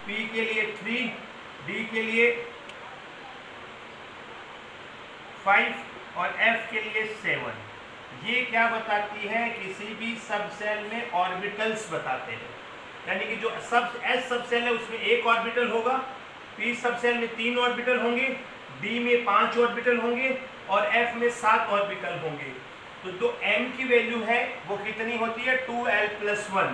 P के लिए 3, D के लिए 5 और F के लिए 7। ये क्या बताती है? किसी भी सब सेल में ऑर्बिटल्स बताते हैं, यानी कि जो S सब सेल है उसमें एक ऑर्बिटल होगा, P सब सेल में 3 ऑर्बिटल होंगे, D में 5 ऑर्बिटल होंगे और F में 7 ऑर्बिटल होंगे। तो जो M की वैल्यू है वो कितनी होती है? 2l+1,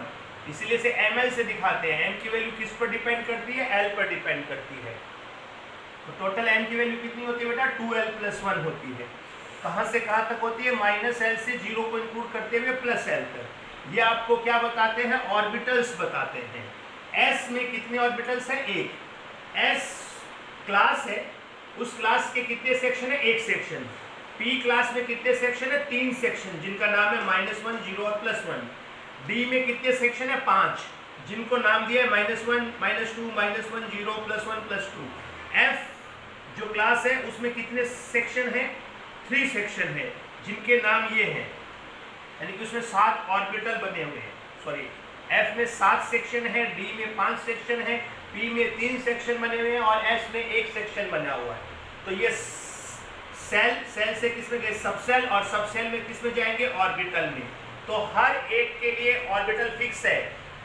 इसीलिए से ml से दिखाते हैं। M की वैल्यू किस पर डिपेंड करती है? L पर डिपेंड करती है। तो टोटल M की वैल्यू कितनी होती है बेटा? 2l+1 होती है। कहाँ से कहाँ तक होती है? -l से 0 को इंक्लूड करते हुए +l तक। ये आपको क्या बताते हैं? ऑर्बिटल्स बताते हैं। S में कितने ऑर्बिटल्स हैं? एक। S क्लास है, उस क्लास के कितने सेक्शन है? एक सेक्शन। P क्लास में कितने सेक्शन है? 3 सेक्शन, जिनका नाम है -1, 0 और +1। D में कितने सेक्शन है? 5, जिनको नाम दिया है -1, -2, -1, 0, +1, +2। F जो क्लास है उसमें कितने सेक्शन हैं? 3 सेक्शन है, जिनके नाम ये हैं, यानी कि उसमें 7 ऑर्बिटल बने हुए हैं। सॉरी, F में 7 सेक्शन है, D में 5 सेक्शन है, P में 3 सेक्शन बने हुए हैं और S में 1 सेक्शन बना हुआ है। तो ये सेल से किस में गए? सबसेल, और सबसेल में किस में जाएंगे? ऑर्बिटल में। तो हर एक के लिए ऑर्बिटल फिक्स है।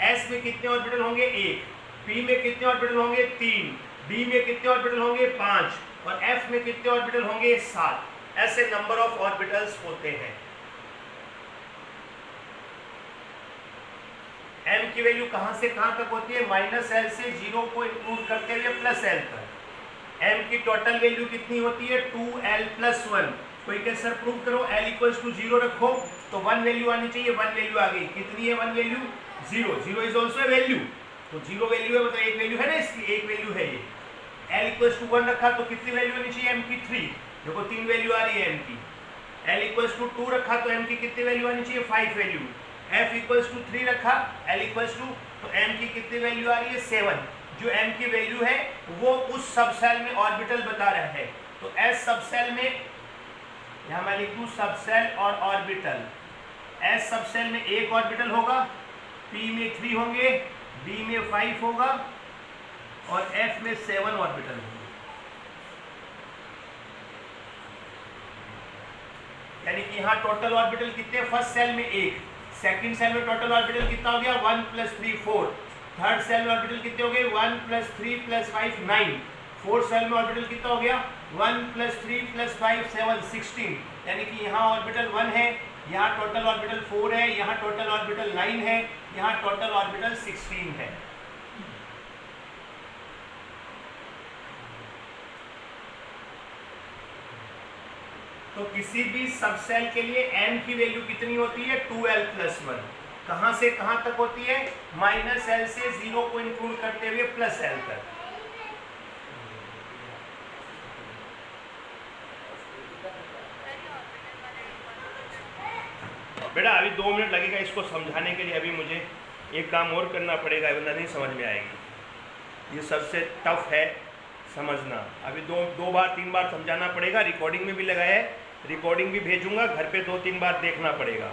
S में कितने ऑर्बिटल होंगे? 1। P में कितने ऑर्बिटल होंगे? 3। D में कितने ऑर्बिटल होंगे? 5 और F में कितने ऑर्बिटल होंगे? 7। ऐसे नंबर ऑफ ऑर्बिटल्स होते हैं। M की वैल्यू कहां से कहां तक होती है? -l से 0 को इंक्लूड करते हुए +l तक। M की टोटल वैल्यू कितनी होती है? 2l+1। कोई कहे सर प्रूव करो, l = 0 रखो तो 1 वैल्यू आनी चाहिए। 1 वैल्यू आ गई। कितनी है 1 value? 0। 0 is also a value. तो 0 वैल्यू है, मतलब एक वैल्यू है ना, इसकी एक वैल्यू है ये। l = 1 रखा तो कितनी वैल्यू आनी चाहिए? M की 3। देखो 3 वैल्यू आ रही है M की। l = 2 रखा तो M की कितनी वैल्यू आनी चाहिए? 5 वैल्यू। F = 3 रखा, L = तो M की कितनी वैल्यू आ रही है? 7। जो M की वैल्यू है वो उस सबसेल में ऑर्बिटल बता रहा है। तो S सबसेल में, यहाँ मैं लिख दूँ सबसेल और ऑर्बिटल। S सबसेल में 1 ऑर्बिटल होगा, P में 3 होंगे, D में 5 होगा और F में 7 ऑर्बिटल होंगे। यानी कि यहाँ टोटल ऑर्बिटल कितने? फर्स्ट सेल में 1, सेकंड सेल में टोटल ऑर्बिटल कितना हो गया? 1 + 3 4। थर्ड सेल में ऑर्बिटल कितने हो गए? 1 + 3 + 5 9। फोर्थ सेल में ऑर्बिटल कितना हो गया? 1 + 3 + 5 7 16। यानी कि यहाँ ऑर्बिटल 1 है, यहाँ टोटल ऑर्बिटल 4 है, यहाँ टोटल ऑर्बिटल 9 है, यहाँ टोटल ऑर्बिटल 16 है। तो किसी भी सबसेल के लिए m की वैल्यू कितनी होती है? 2l+1। कहां से कहां तक होती है? -l से 0 को इंक्लूड करते हुए +l तक। बेटा अभी 2 मिनट लगेगा इसको समझाने के लिए। अभी मुझे एक काम और करना पड़ेगा, वरना नहीं समझ में आएगी। ये सबसे टफ है समझना। अभी दो बार 3 बार समझाना पड़ेगा। रिकॉर्डिंग में भी लगाया है, रिकॉर्डिंग भी भेजूंगा, घर पे 2-3 बार देखना पड़ेगा।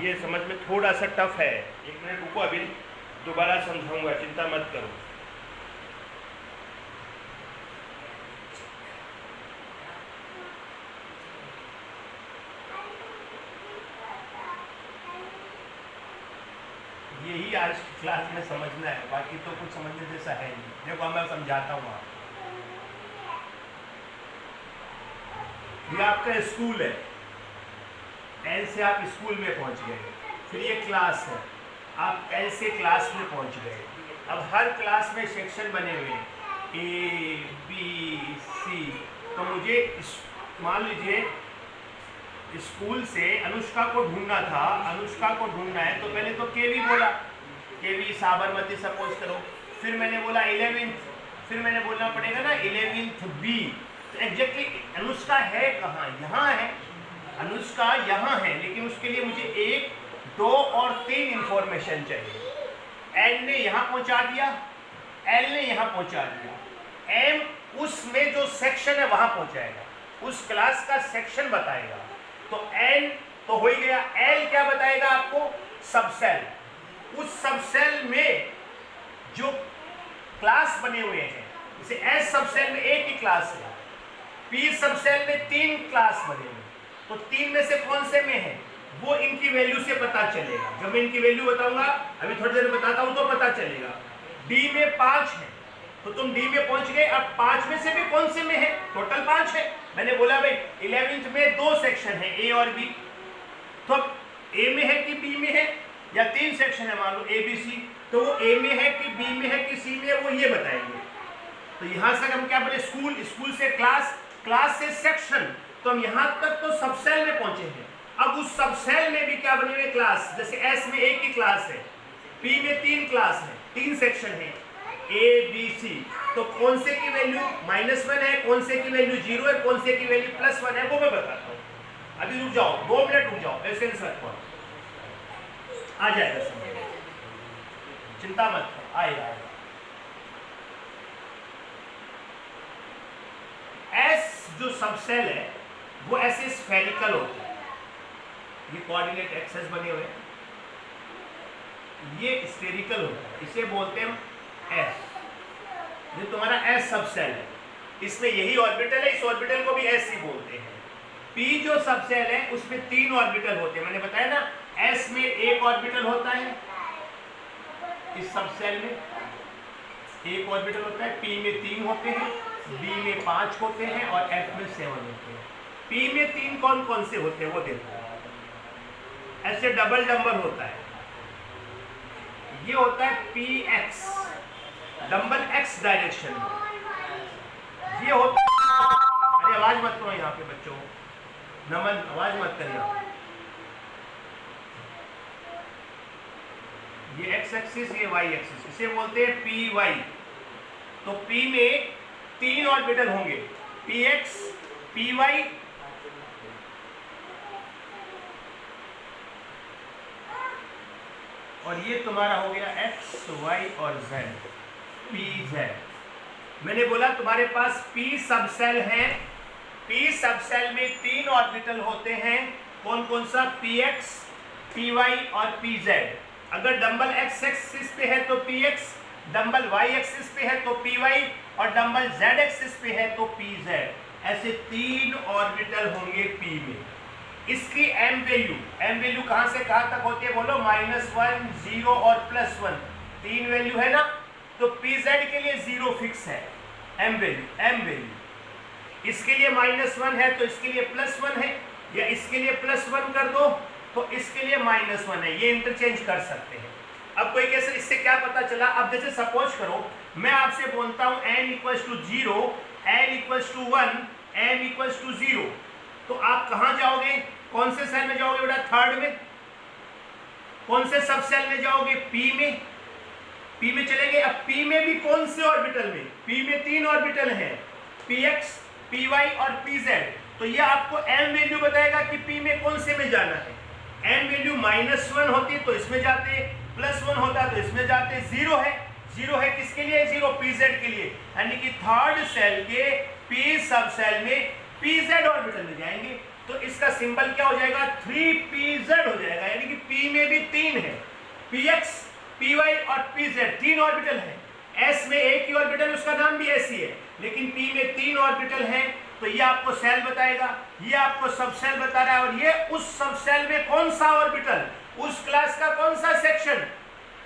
ये समझ में थोड़ा सा टफ है। 1 मिनट रुको, अभी दोबारा समझाऊंगा, चिंता मत करो। यही आज क्लास में समझना है, बाकी तो कुछ समझने जैसा है नहीं। देखो मैं समझाता हूँ आपको। ये आपका स्कूल है, एल से आप स्कूल में पहुंच गए, फिर ये क्लास है, आप एल से क्लास में पहुंच गए। अब हर क्लास में सेक्शन बने हुए हैं, ए बी सी। तो मुझे मान लीजिए स्कूल से अनुष्का को ढूंढना था, अनुष्का को ढूंढना है, तो पहले तो केवी बोला, केवी साबरमती सपोज करो, फिर मैंने बोला 11th, फिर मैंने बोलना पड़ेगा ना 11th बी। तो एग्जैक्टली अनुष्का है कहाँ? यहाँ है, अनुष्का यहाँ है, लेकिन उसके लिए मुझे 1, 2 और 3 इंफॉर्मेशन चाहिए। एल ने यहाँ पहुँचा दिया, एल ने यहाँ पहुँचा दिया, एम उसमें जो सेक्शन है वहाँ पहुँचाएगा, उस क्लास का सेक्शन बताएगा। तो एन तो हो ही गया। एल क्या बताएगा आपको? सबसेल। उस सब सेल में जो क्लास बने हुए हैं, जैसे एस सब सेल में एक ही क्लास है, पी सब सेल में 3 क्लास बने हुए, तो 3 में से कौन से में है वो इनकी वैल्यू से पता चलेगा। जब मैं इनकी वैल्यू बताऊंगा, अभी थोड़ी देर में बताता हूं, तो पता चलेगा। डी में 5 है तो तुम डी में पहुंच गए। अब 5 में से भी कौन से में है, टोटल 5 है। मैंने बोला भाई 11th में 2 सेक्शन है, ए और बी, तो अब ए में है कि बी में है, या 3 सेक्शन है मान लो ए बी सी, तो वो ए में है कि बी में है कि सी में है, वो ये बताएंगे। तो यहां से हम क्या बोले, स्कूल, स्कूल से क्लास, क्लास से सेक्शन, तो हम यहां तक तो सब सेल में पहुंचे हैं। अब उस सब सेल में भी क्या बने हुए क्लास, जैसे एस में एक ही क्लास है, पी में 3 क्लास है, 3 सेक्शन है, ए बी सी, तो कौन से की वैल्यू -1 है, कौन से की वैल्यू 0 है, कौन से की वैल्यू +1 है, वो मैं बताता हूँ। अभी रुक जाओ, 2 मिनट रुक जाओ, ऐसे रखो, आ जाएगा समझ, चिंता मत करो, आएगा। एस जो सब सेल है वो ऐसे स्फेरिकल होता है, ये कोऑर्डिनेट एक्सेस बने हुए हैं, ये स्फेरिकल होता है, इसे बोलते हैं एस। ये तुम्हारा एस सब सेल है, इसमें यही ऑर्बिटल है, इस ऑर्बिटल को भी एस ही बोलते हैं। पी जो सब सेल है उसमें 3 ऑर्बिटल होते हैं, मैंने बताया ना, एस में 1 ऑर्बिटल होता है, इस सब सेल में 1 ऑर्बिटल होता है, पी में 3 होते हैं, बी में 5 होते हैं और एफ में 7 होते हैं। पी में 3 कौन कौन से होते हैं वो देखो, ऐसे डबल नंबर होता है, ये होता है P x, double x direction में, ये होता है, अरे आवाज मत करो यहाँ पे बच्चों, नमन आवाज मत करना, ये एक्स एक्सिस, ये वाई एक्सिस, इसे बोलते हैं पी वाई। तो पी में 3 ऑर्बिटल होंगे, पी एक्स, पी वाई और ये तुम्हारा हो गया एक्स वाई और जेड, पी जेड। मैंने बोला तुम्हारे पास पी सब सेल है, पी सब सेल में 3 ऑर्बिटल होते हैं, कौन कौन सा, पी एक्स, पी वाई और पी जेड। अगर डंबल एक्स एक्सिस पे है तो p x, dumbbell y axis पे है तो पी वाई और डंबल जेड एक्सिस पे है तो पी जेड। ऐसे 3 ऑर्बिटल होंगे पी में। इसकी एम वैल्यू कहां से कहां तक होती है बोलो, -1, 0 और +1, 3 वैल्यू है ना, तो पी जेड के लिए 0 फिक्स है, एम वैल्यू। इसके लिए -1 है तो इसके लिए +1 है, या इसके लिए +1 कर दो तो इसके लिए -1 है, ये इंटरचेंज कर सकते हैं। अब कोई कैसे, इससे क्या पता चला, अब जैसे सपोज करो मैं आपसे बोलता हूं n = 0, n = 1, m = 0, तो आप कहां जाओगे, कौन से सेल में जाओगे बेटा, थर्ड में। कौन से सब सेल में जाओगे, पी में, पी में चलेंगे। अब पी में भी कौन से ऑर्बिटल में, पी में 3 ऑर्बिटल हैं, पी एक्स, पी वाई और पी जेड। तो ये आपको m वैल्यू बताएगा कि p में कौन से में जाना है। m वैल्यू -1 होती तो इसमें जाते, +1 होता तो इसमें जाते, 0 है किसके लिए, 0 pz के लिए, यानी कि थर्ड सेल के p सब सेल में pz ऑर्बिटल में जाएंगे। तो इसका सिंबल क्या हो जाएगा, 3pz हो जाएगा, यानी कि p में भी 3 है, px, py और pz 3 ऑर्बिटल है। s में एक ही ऑर्बिटल, उसका नाम भी s ही है, लेकिन p में 3 ऑर्बिटल हैं। तो ये आपको सेल बताएगा, ये आपको सब सेल बता रहा है, और ये उस सब सेल में कौन सा ऑर्बिटल, उस क्लास का कौन सा section,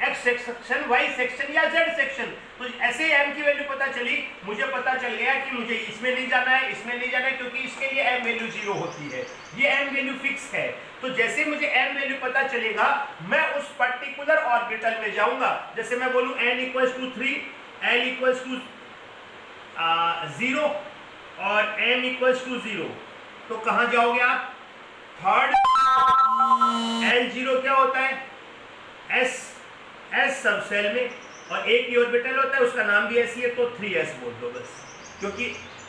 x section, y section या जेड सेक्शन। तो ऐसे ही m की वैल्यू पता चली, मुझे पता चल गया कि मुझे इसमें नहीं जाना है, इसमें नहीं जाना है, क्योंकि इसके लिए m वैल्यू 0 होती है, ये m वैल्यू फिक्स है। तो जैसे मुझे m वैल्यू पता चलेगा, मैं उस पर्टिकुलर ऑर्बिटल में जाऊंगा। जैसे मैं बोलूं n = 3, n = 0 और m = 0, तो कहां जाओगे आप, थर्ड। L0 क्या होता है, S सब सेल में, और एक ही ऑर्बिटल होता है, उसका नाम भी ऐसी है, तो 3s बोल दो बस, क्योंकि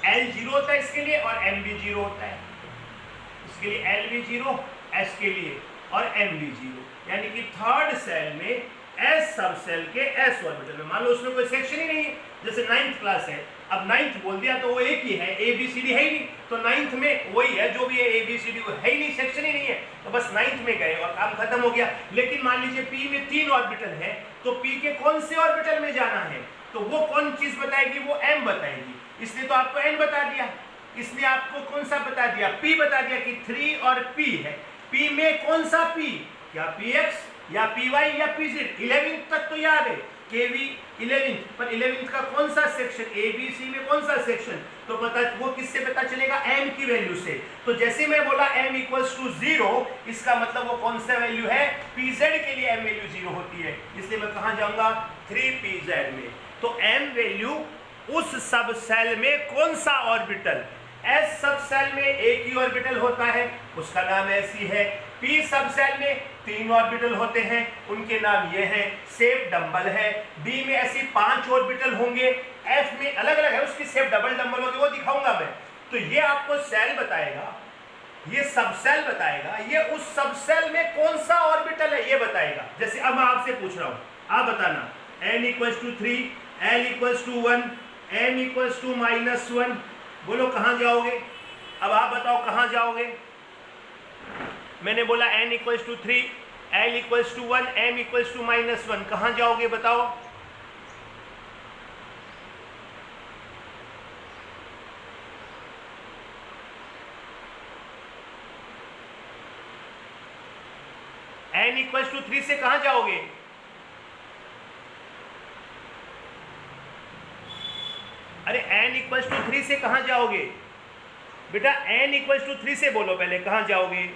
L 0 होता है इसके लिए और M भी 0 होता है, इसके लिए L भी 0, S के लिए और M भी 0, यानी कि थर्ड सेल में एस सब सेल के एस ऑर्बिटल में। मान लो उसमें कोई सेक्शन ही नहीं है, जैसे 9th क्लास है, अब 9th बोल दिया तो वो एक ही है, ABCD है ही नहीं, तो 9th में वही है जो भी है, ABCD है ही नहीं, सेक्शन ही नहीं है, तो बस 9th में गए और काम खत्म हो गया। लेकिन मान लीजिए P में 3 ऑर्बिटल है, तो P के कौन से ऑर्बिटल में जाना है, तो वो कौन चीज बताएगी, वो M बताएगी। इसने तो आपको N बता दिया, इसने आपको कौन सा बता दिया, P बता दिया कि 3 और P है। P में कौन सा P, या PX या PY या PZ, 11th तक तो याद है, KV 11th, पर 11th का कौन सा सेक्शन, ABC में कौन सा सेक्शन, तो पता, वो किससे पता चलेगा, M की वैल्यू से। तो जैसे मैं बोला M इक्वल्स टू 0, इसका मतलब वो कौन सा वैल्यू है, PZ के लिए M वैल्यू 0 होती है, इसलिए मैं कहां जाऊंगा, 3PZ में। तो M वैल्यू उस सब सेल में कौन सा ऑर्बिटल, S सब सेल में एक ही ऑर्बिटल होता है, उसका नाम ऐसी है। P सब सेल में 3 ऑर्बिटल होते हैं, उनके नाम ये हैं, शेप डबल है। D में ऐसी 5 ऑर्बिटल होंगे, F में अलग अलग है, उसकी शेप डबल होगी, वो दिखाऊंगा मैं। तो ये आपको सेल बताएगा, ये सब सेल बताएगा, ये उस सब सेल में कौन सा ऑर्बिटल है ये बताएगा। जैसे अब मैं आपसे पूछ रहा हूं, आप बताना, n equals to 3, l equals to 1, m equals to -1, बोलो कहां जाओगे। अब आप बताओ कहां जाओगे। मैंने बोला n equals to 3, l equals to 1, m equals to -1, कहां जाओगे बताओ। n इक्वल्स टू 3 से कहां जाओगे, अरे n इक्वल्स टू 3 से कहां जाओगे बेटा, n इक्वल्स टू 3 से बोलो पहले कहां जाओगे।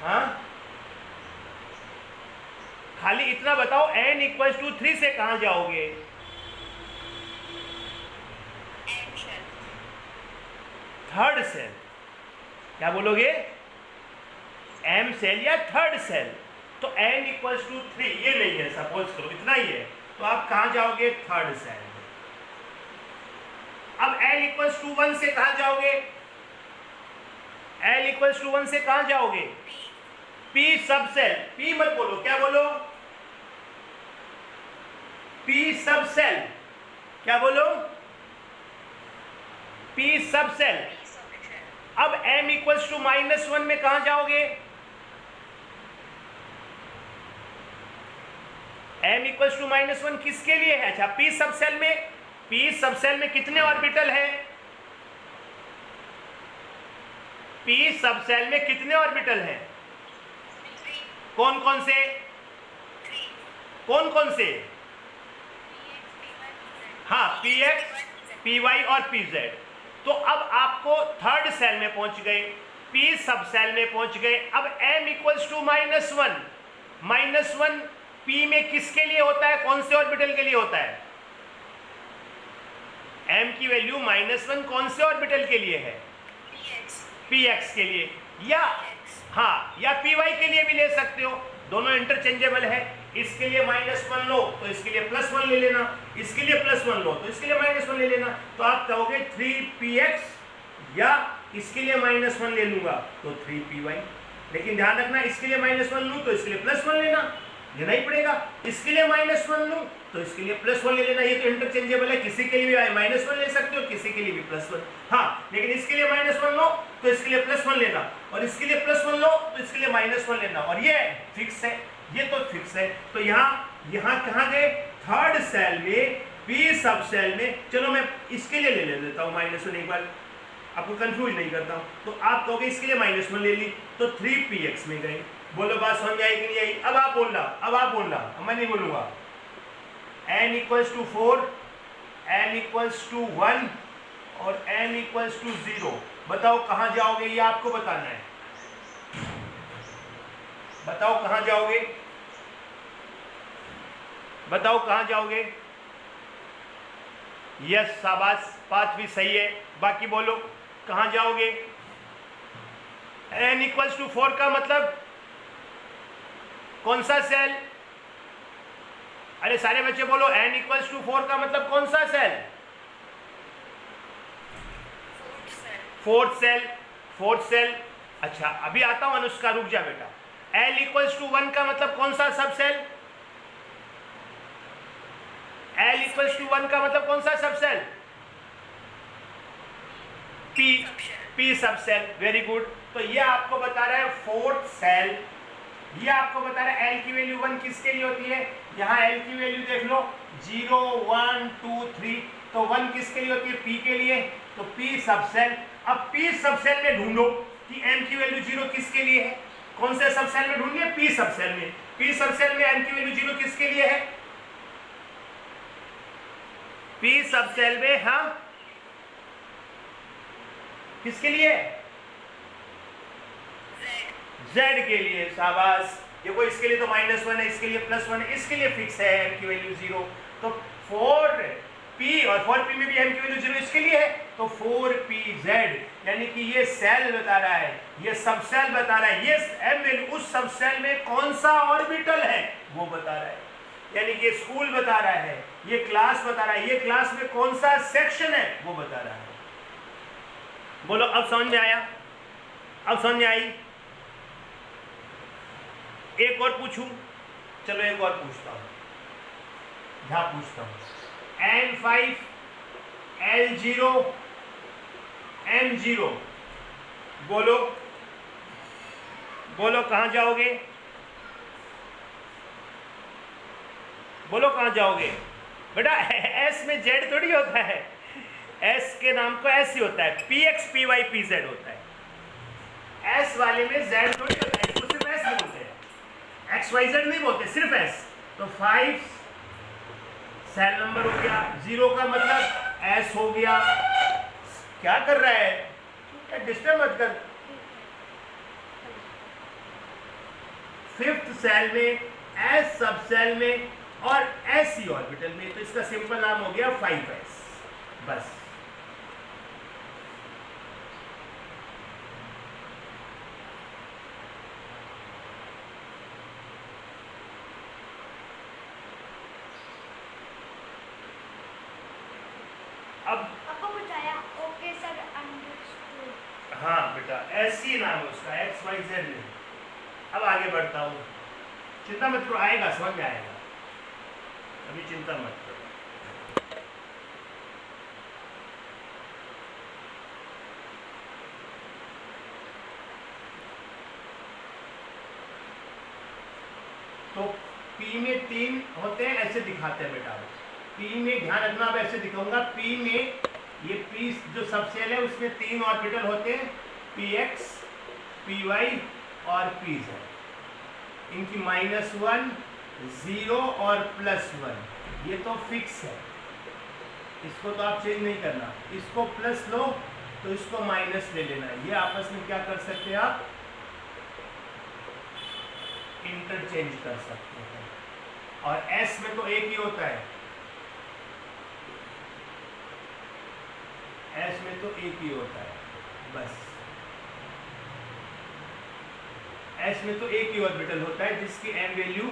हाँ, खाली इतना बताओ, n इक्वल्स टू 3 से कहां जाओगे। थर्ड सेल, क्या बोलोगे, m सेल या थर्ड सेल। तो n इक्वल्स टू 3 ये नहीं है, सपोज करो इतना ही है, तो आप कहां जाओगे, थर्ड सेल। अब l इक्वल्स टू 1 से कहां जाओगे, l इक्वल्स टू 1 से कहां जाओगे, P सब सेल, P मत बोलो, क्या बोलो, P सब सेल, क्या बोलो, P सब सेल। अब m इक्वल्स टू -1 में कहां जाओगे, m इक्वल्स टू -1 किसके लिए है, अच्छा P सब सेल में, P सब सेल में कितने ऑर्बिटल है, P सब सेल में कितने ऑर्बिटल हैं, कौन कौन से, कौन कौन से, हाँ PX, PY और PZ। तो अब आपको थर्ड सेल में पहुंच गए, P सब सेल में पहुंच गए। अब m इक्वल्स टू -1 P में किसके लिए होता है, कौन से ऑर्बिटल के लिए होता है, m की वैल्यू -1 कौन से ऑर्बिटल के लिए है, px के लिए, या हाँ या py के लिए भी ले सकते हो, दोनों इंटरचेंजेबल है। इसके लिए -1 लो तो इसके लिए +1 ले लेना, इसके लिए +1 लो तो इसके लिए -1 ले लेना। तो आप कहोगे 3px, या इसके लिए -1 ले लूंगा तो 3py। लेकिन ध्यान रखना, इसके लिए -1 लूं तो इसके लिए +1 लेना ही पड़ेगा, इसके लिए -1 लूं तो इसके लिए +1 ले लेना। ये तो इंटरचेंजेबल है, किसी के लिए भी -1 ले सकते हो, किसी के लिए भी +1। हाँ, लेकिन इसके लिए -1 लो तो इसके लिए +1 लेना, और इसके लिए +1 लो तो इसके लिए -1 लेना, और ये फिक्स है, ये तो फिक्स है। तो यहाँ कहाँ गए, थर्ड सेल में, P सब सेल में। चलो मैं इसके लिए ले लेता हूँ -1, एक बार आपको कंफ्यूज नहीं करता हूँ। तो आप कहोगे इसके लिए -1 ले ली, तो 3px में गए। बोलो बात समझ आई कि नहीं आई। अब आप बोलना, मैं नहीं बोलूंगा। n equals to 4, n equals to 1 और n इक्वल्स टू 0। बताओ कहां जाओगे, ये आपको बताना है। बताओ कहां जाओगे, बताओ कहां जाओगे। यस, शाबाश, 5 भी सही है। बाकी बोलो कहां जाओगे। n इक्वल्स टू 4 का मतलब कौन सा सेल, अरे सारे बच्चे बोलो, n इक्वल्स टू 4 का मतलब कौन सा सेल, फोर्थ सेल। अच्छा अभी आता हूं अनुष्का, रुक जा बेटा। L इक्वल्स टू 1 का मतलब कौन सा सब सेल? L इक्वल्स टू 1 का मतलब कौन सा सब cell? P sub cell. Very good. तो ये आपको बता रहा है फोर्थ सेल, ये आपको बता रहा है L की वैल्यू 1 किसके लिए होती है? यहाँ L की वैल्यू देख लो 0 1 2 3, तो 1 किसके लिए होती है? P के लिए। तो P सब सेल। अब P सब सेल में ढूंढो कि M की वैल्यू 0 किसके लिए है। कौन से सब सेल में ढूंढनी है? P सब सेल में। P सब सेल में M की वैल्यू 0 किसके लिए है? P सब सेल में, हाँ किसके लिए? Z के लिए। शाबाश। देखो इसके लिए तो -1 है, इसके लिए +1 है, इसके लिए फिक्स है M की वैल्यू 0। तो 4P और 4P में भी M की वैल्यू 0 इसके लिए है, तो 4PZ, यानी कि ये सेल बता रहा है, ये सब सेल बता रहा है, ये M वैल्यू उस सब सेल में कौन सा ऑर्बिटल है वो बता रहा है। यानी कि स्कूल बता रहा है, ये क्लास बता रहा है, ये क्लास में कौन सा सेक्शन है वो बता रहा है। बोलो अब समझ में आया? अब समझ में आई? एक और पूछूं? चलो एक और पूछता हूं, ध्यान पूछता हूं। N5 L0 M0, बोलो बोलो कहां जाओगे? बोलो कहां जाओगे बेटा? S में Z थोड़ी होता है, S के नाम को S ही होता है, PX PY PZ होता है। S वाले में Z थोड़ी होता है, इसको सिर्फ S बोलते हैं, XYZ नहीं बोलते, सिर्फ S। तो 5 सेल नंबर हो गया, 0 का मतलब S हो गया। क्या कर रहा है? डिस्टर्ब मत कर। 5th सेल में, S सब सेल में और SE ऑर्बिटल में, तो इसका सिंपल नाम हो गया 5S। बस अब आपको बताया। Okay sir, understood. हाँ बेटा, SE नाम है उसका, XYZ नहीं। अब आगे बढ़ता हूँ, चिंता मत करो, आएगा, समझ में आएगा, अभी चिंता मत करो। तो P में 3 होते हैं, ऐसे दिखाते हैं बेटा। P में ध्यान रखना, अब ऐसे दिखाऊंगा। P में ये P जो सब सेल है उसमें 3 ऑर्बिटल होते हैं, PX PY और PZ। इनकी -1 0 और +1 ये तो फिक्स है, इसको तो आप चेंज नहीं करना। इसको प्लस लो तो इसको माइनस ले लेना। ये आपस में क्या कर सकते हैं आप? इंटरचेंज कर सकते हैं। और S में तो एक ही होता है, S में तो एक ही होता है बस। S में तो एक ही ऑर्बिटल होता है जिसकी M वैल्यू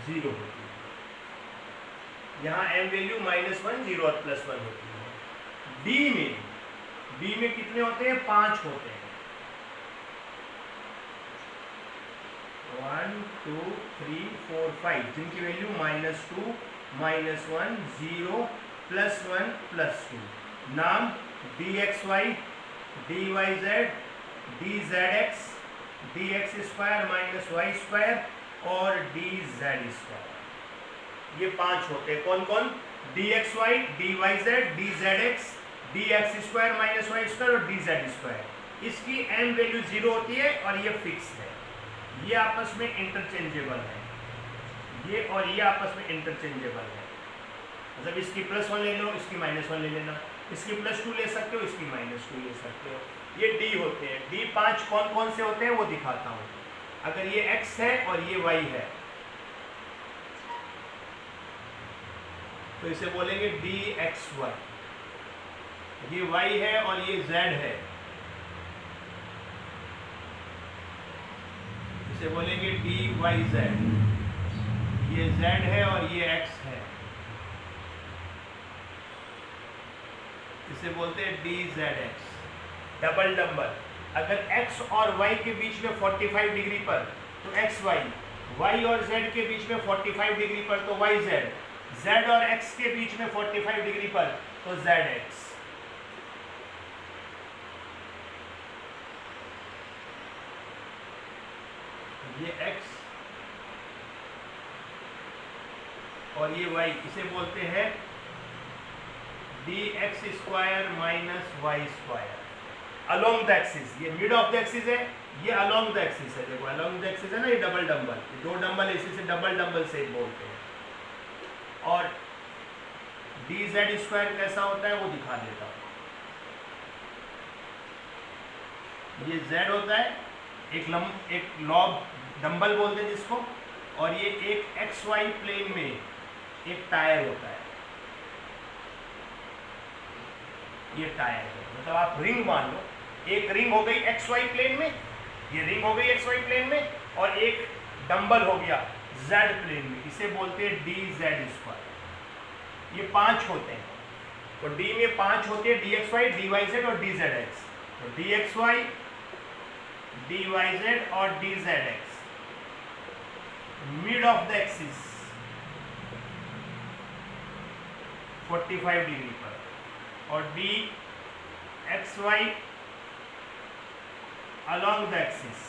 0 होती है। यहाँ M वैल्यू -1 0 और +1 होती है। D में कितने होते हैं? 5 होते हैं। 1 2 3 4 5, जिनकी वैल्यू -2 -1 0 +1 +2। नाम DXY DYZ DZX dx² -y² और dz²। ये 5 होते हैं। कौन कौन? DXY DYZ DZX dx² -y² और dz²। इसकी m वैल्यू 0 होती है और ये फिक्स है। ये आपस में इंटरचेंजेबल है, ये और ये आपस में इंटरचेंजेबल है। मतलब इसकी +1 ले लो, इसकी -1 ले लेना, इसकी +2 ले सकते हो, इसकी -2 ले सकते हो। ये D होते हैं। D 5 कौन कौन से होते हैं वो दिखाता हूँ। अगर ये X है और ये Y है तो इसे बोलेंगे DXY। ये Y है और ये Z है, इसे बोलेंगे DYZ। ये Z है और ये X है, इसे बोलते हैं DZX। डबल नंबर अगर x और y के बीच में 45 डिग्री पर तो xy, y और z के बीच में 45 डिग्री पर तो yz, z और x के बीच में 45 डिग्री पर तो zx। ये x और ये y, इसे बोलते हैं dx square minus y square along the axis. ये मिड ऑफ द एक्सिस है, ये अलोंग द एक्सिस है। देखो अलोंग द एक्सिस है ना, ये डबल डंबल, दो डंबल इसी से डबल डंबल से बोलते हैं। और dz स्क्वायर कैसा होता है वो दिखा देता हूँ। ये z होता है, एक लॉब डंबल बोलते हैं जिसको, और ये एक xy प्लेन में एक टायर होता है, ये टायर है। मतलब आप रिंग मान लो, एक रिंग हो गई xy प्लेन में, ये रिंग हो गई xy प्लेन में, और एक डंबल हो गया z प्लेन में, इसे बोलते हैं dz स्क्वायर। ये 5 होते हैं, तो d में 5 होते हैं, dxy, dyz और dzx। तो dxy, dyz और dzx mid of the axis 45 degree पर, और dxy along the axis,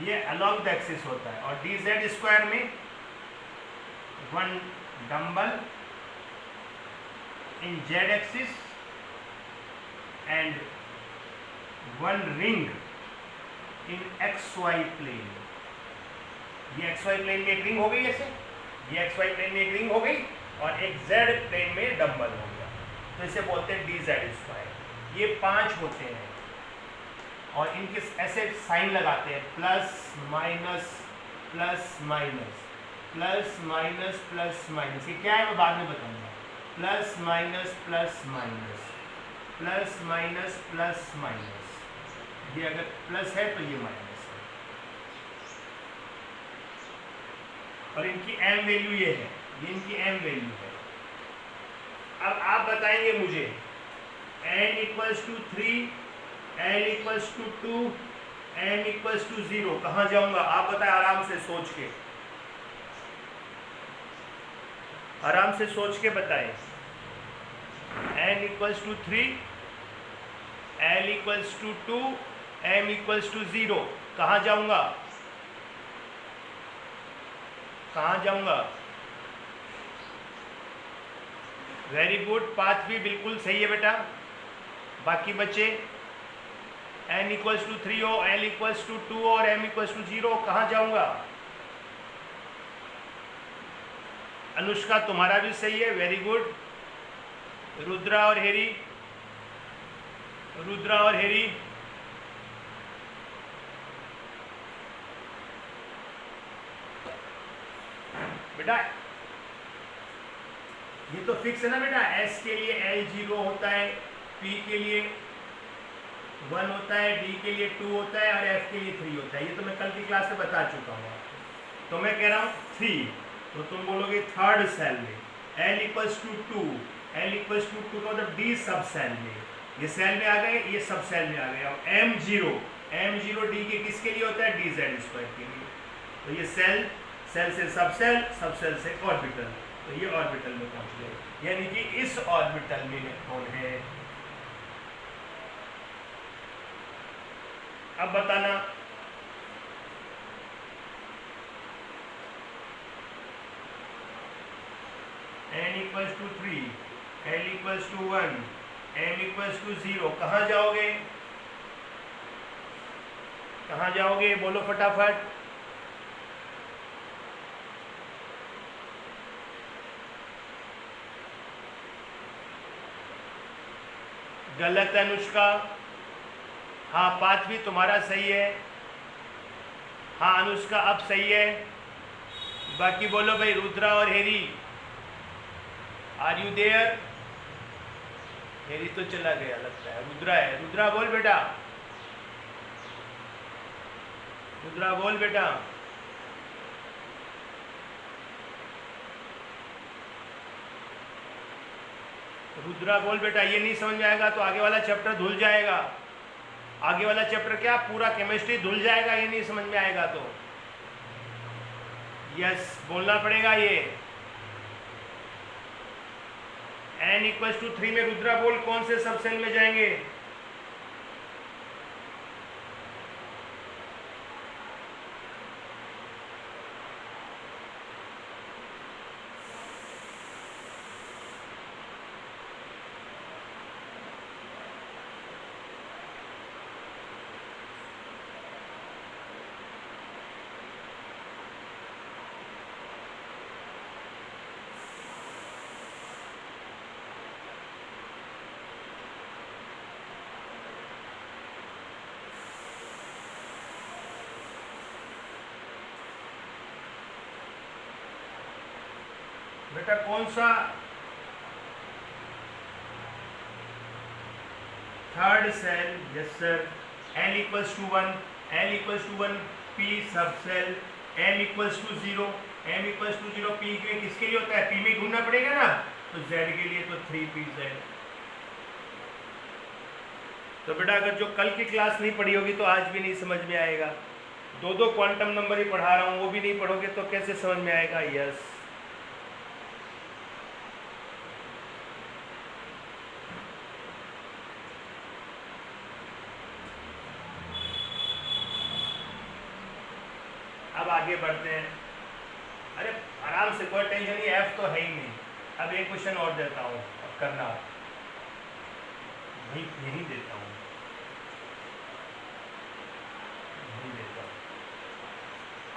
ये along the axis होता है। और dz स्क्वायर में 1 dumbbell in z axis and 1 ring in xy plane. ये xy प्लेन में एक रिंग हो गई, ऐसे ये xy प्लेन में एक रिंग हो गई और एक z प्लेन में डंबल हो गया, तो इसे बोलते हैं dz स्क्वायर। ये 5 होते हैं और इनके ऐसे साइन लगाते हैं, plus minus plus minus plus minus plus minus. ये क्या है मैं बाद में बताऊंगा। Plus minus plus minus plus minus plus minus, ये अगर प्लस है तो ये माइनस है, और इनकी m वैल्यू ये है, ये इनकी m वैल्यू है। अब आप बताएंगे मुझे n equals to 3, n equals to 2, n equals to 0, कहाँ जाऊंगा आप बताएं, आराम से सोच के, आराम से सोच के बताएं। n equals to 3, n equals to 2, m equals to 0, कहाँ जाऊंगा, कहाँ जाऊंगा? वेरी गुड, पाथ भी बिल्कुल सही है बेटा। बाकी बच्चे n इक्वल्स टू 3 हो, l इक्वल्स टू 2 और m इक्वल्स टू 0, कहाँ जाऊंगा? अनुष्का तुम्हारा भी सही है, वेरी गुड। रुद्रा और हेरी, रुद्रा और हेरी, बेटा ये तो फिक्स है ना बेटा, S के लिए L 0 होता है, P के लिए 1 होता है, D के लिए 2 होता है और F के लिए 3 होता है। ये तो मैं कल की क्लास में बता चुका हूँ। तो मैं कह रहा हूँ 3, तो तुम बोलोगे थर्ड सेल में L equals to 2, L equals to 2 का मतलब D सब सेल में, ये सेल में आ गए, ये सब सेल में आ गए। और M0 D के किसके लिए होता है? dz स्क्वायर के लिए। तो ये सेल से सब सेल से ऑर्बिटल, तो ये ऑर्बिटल में पहुंच गए, यानी कि इस ऑर्बिटल में इलेक्ट्रॉन है। अब बताना n equals to 3, l equals to 1, m equals to 0, कहाँ जाओगे, कहाँ जाओगे बोलो फटाफट। गलत अनुष्का, हाँ पाथ भी तुम्हारा सही है, हाँ अनुष्का अब सही है। बाकी बोलो भाई, रुद्रा और हेरी, आर यू देयर? हेरी तो चला गया लगता है, रुद्रा है। रुद्रा बोल बेटा, रुद्रा बोल बेटा। रुद्रा बोल बेटा, ये नहीं समझ में आएगा तो आगे वाला चैप्टर धुल जाएगा। आगे वाला चैप्टर क्या, पूरा केमिस्ट्री धुल जाएगा ये नहीं समझ में आएगा तो। यस बोलना पड़ेगा ये। n=3 में रुद्रा बोल कौन से सब सेल में जाएंगे? बेटा कौन सा third shell? Yes sir. n=1, l=1 p sub shell, m=0, m=0 p में किसके लिए होता है? p में ढूंढना पड़ेगा ना, तो z के लिए तो 3pz। तो बेटा अगर जो कल की क्लास नहीं पढ़ी होगी तो आज भी नहीं समझ में आएगा। दो क्वांटम नंबर ही पढ़ा रहा हूँ, वो भी नहीं पढ़ोगे तो कैसे समझ में आएगा? यस। अब आगे बढ़ते हैं। अरे आराम से, कोई टेंशन नहीं, एफ तो है ही नहीं। अब एक क्वेश्चन और देता हूँ, अब करना यही देता हूँ, यही देता हूँ।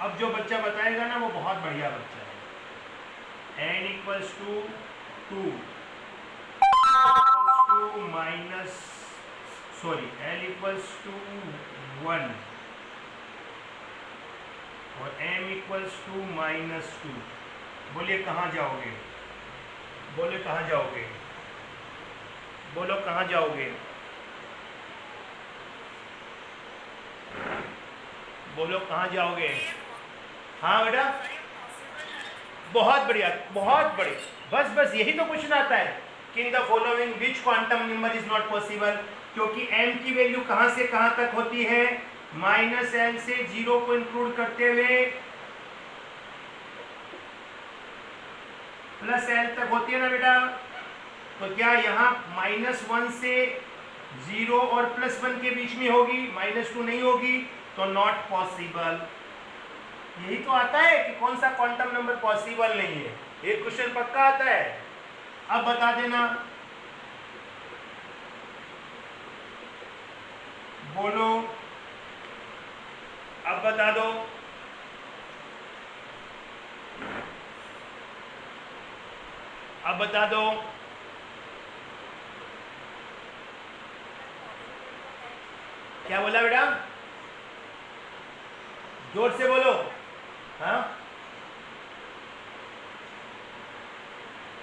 अब जो बच्चा बताएगा ना वो बहुत बढ़िया बच्चा है। n=2 l=1 और m=-2। बोलिए कहाँ जाओगे? बोले कहाँ जाओगे? बोलो कहाँ जाओगे? बोलो कहाँ जाओगे? हाँ बेटा, बहुत बढ़िया, बहुत बढ़िया। बस यही तो क्वेश्चन आता है कि in the following which quantum number is not possible, क्योंकि m की वैल्यू कहाँ से कहाँ तक होती है? -l से 0 को इंक्लूड करते हुए +l तक होती है ना बेटा। तो क्या यहाँ -1 से 0 और +1 के बीच में होगी? -2 नहीं होगी, तो नॉट पॉसिबल। यही तो आता है कि कौन सा क्वांटम नंबर पॉसिबल नहीं है। एक क्वेश्चन पक्का आता है। अब बता देना, बोलो, अब बता दो। अब बता दो। क्या बोला बेटा? जोर से बोलो।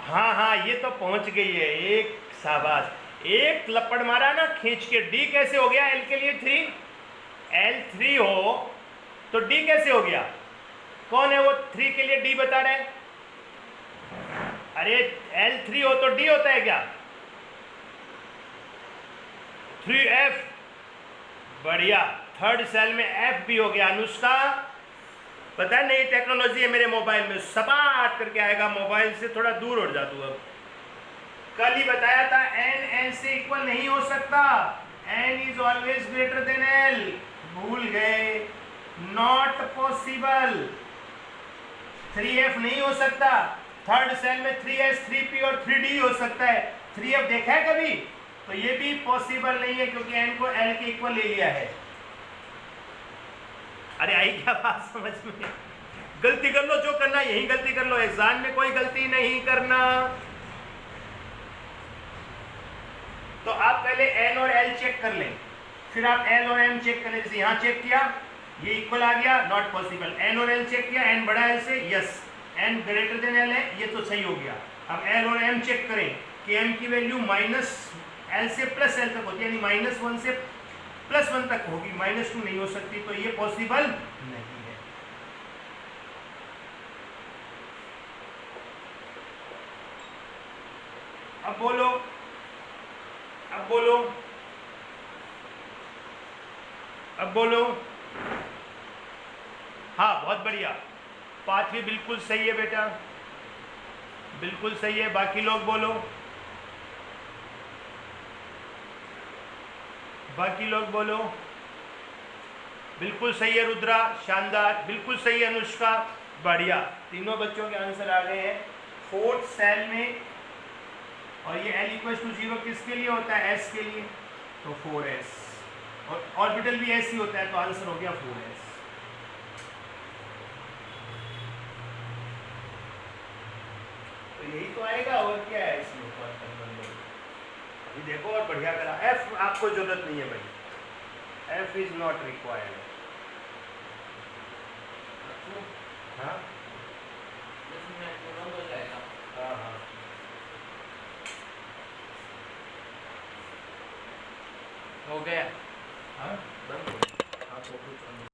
हाँ, ये तो पहुंच गई है। एक शाबाश, एक लपड़ मारा ना खींच के। डी कैसे हो गया? एल के लिए 3, l3 हो तो डी कैसे हो गया? कौन है वो 3 के लिए डी बता रहे? अरे l3 हो तो डी होता है क्या? 3f। बढ़िया, थर्ड सेल में f भी हो गया। अनुष्का, पता है नई टेक्नोलॉजी है मेरे मोबाइल में, सपाट करके आएगा। मोबाइल से थोड़ा दूर हो जा तू। अब कल ही बताया था n से इक्वल नहीं हो सकता, n is always greater than l। भूल गए, नॉट पॉसिबल। 3f नहीं हो सकता। थर्ड सेल में 3s, 3p और 3d हो सकता है। 3f देखा है कभी? तो ये भी पॉसिबल नहीं है क्योंकि n को l के इक्वल ले लिया है। अरे आई क्या बात समझ में? गलती कर लो, जो करना यही गलती कर लो, एग्जाम में कोई गलती नहीं करना। तो आप पहले n और l चेक कर लें, फिर आप l और m चेक करें। जैसे यहाँ चेक किया, ये इक्वल आ गया, नॉट पॉसिबल। n और l चेक किया, n बड़ा l से, yes n greater than l है, ये तो सही हो गया। अब l और m चेक करें कि m की वैल्यू -l से +l तक होती है, यानी -1 से +1 तक होगी, -2 नहीं हो सकती, तो ये पॉसिबल नहीं है। अब बोलो, अब बोलो। अब बोलो। हाँ बहुत बढ़िया, पांचवी बिल्कुल सही है बेटा, बिल्कुल सही है। बाकी लोग बोलो, बाकी लोग बोलो। बिल्कुल सही है रुद्रा, शानदार, बिल्कुल सही है अनुष्का, बढ़िया। तीनों बच्चों के आंसर आ गए हैं। फोर्थ सेल में, और ये L=0 किसके लिए होता है? S के लिए, तो 4s, और ऑर्बिटल भी S ही होता है, तो आंसर हो गया 4s। तो यही तो आएगा, और क्या है इसमें? अभी देखो और बढ़िया करा। F आपको जरूरत नहीं है भाई, F इज नॉट रिक्वायर्ड। हाँ हाँ हाँ, हो गया। हाँ बंद हो गया। हाँ, तो कुछ